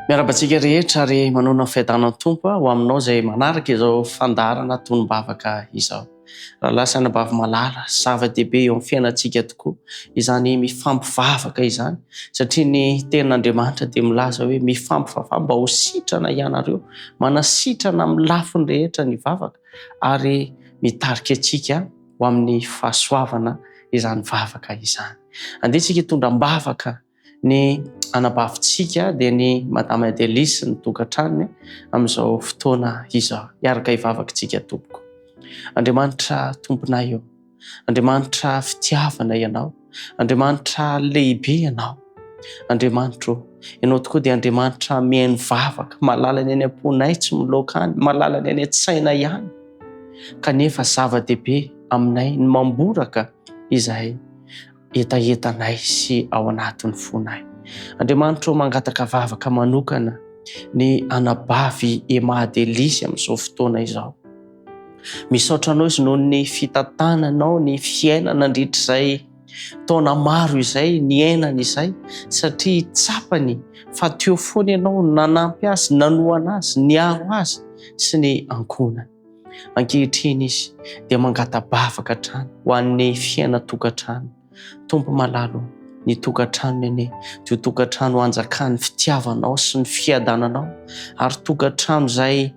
Miarabantsika rehetra ary manona fiadanan'ny tompo ho aminao izay manaraka izao fandarana tonombavaka izao. Raha lasa nabavy malala, zava-dehibe eo amin'ny fiainantsika tokoa izany mifampivavaka izany, satria ny tenin'Andriamanitra dia milaza hoe mifampivavaka mba ho sitrana ianareo, manasitrana amin'ny lafiny rehetra ny vavaka ary mitarika antsika ho amin'ny fahasoavana izany vavaka izany. Andeha isika hitondram-bavaka ny anabavintsika dia ny Madame Adelisy ny tokantranony amin'izao fotoana izao. Hiaraka hivavakantsika tompoko. Andriamanitra tomponay eo, Andriamanitra fitiavana ianao, Andriamanitra lehibe ianao, Andriamanitra ianao tokoa dia Andriamanitra mihaino vavaka, malala ny any am-ponay tsy miloaka any, malala ny any an-tsaina ihany, kanefa zava-dehibe aminay ny mamboraka izay etaetanay sy ao anatin'ny fonay. Andriamanitra mangataka vavaka manokana ny anabavy Emma Adelisy amin'izao fotoana izao. Misaotra anao izy noho ny fitantananao, ny fiainana nandritrizay taona maro izay, ny ainana izay, satria tsapany fa teo foana ianao nanampy azy, nanohana azy, niaro azy sy ny ankonany. Ankehitriny izy dia mangata-bavaka hatrany ho an'ny fiaina tokantrano. Tompo malalo ny tokantranony ane, dia tokantrano anjakan'ny fitiavanao sy ny fiadananao, ary tokantrano izay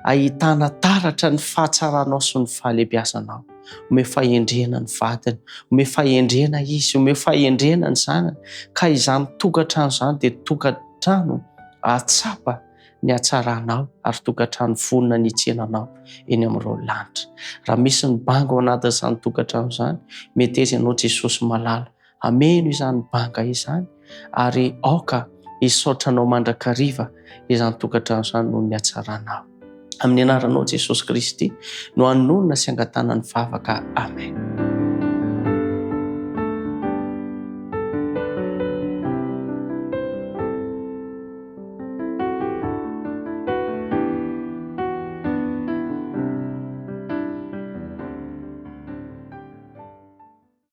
ahitana taratra ny fahatsaranao sy ny fahalebiazanao. Ome fahendrena ny vadiny, ome fahendrena izy, ome fahendrena ny zanany, ka izany tokantrano izany dia tokantrano ahatsapa ny hatsaranao ary tokantrano vonona ny tsenanao eny amin'ireo lanitra. Raha misy ny banga ao anatin'izany tokantrano izany, mety izy ianao Jesosy malala, ameno izany banga izany ary aoka hisaotranao mandrakariva izany tokantrano izany noho ny hatsaranao. Amin'ny anaranao Jesosy Kristy no hanonona sy angatana ny vavaka. Amen.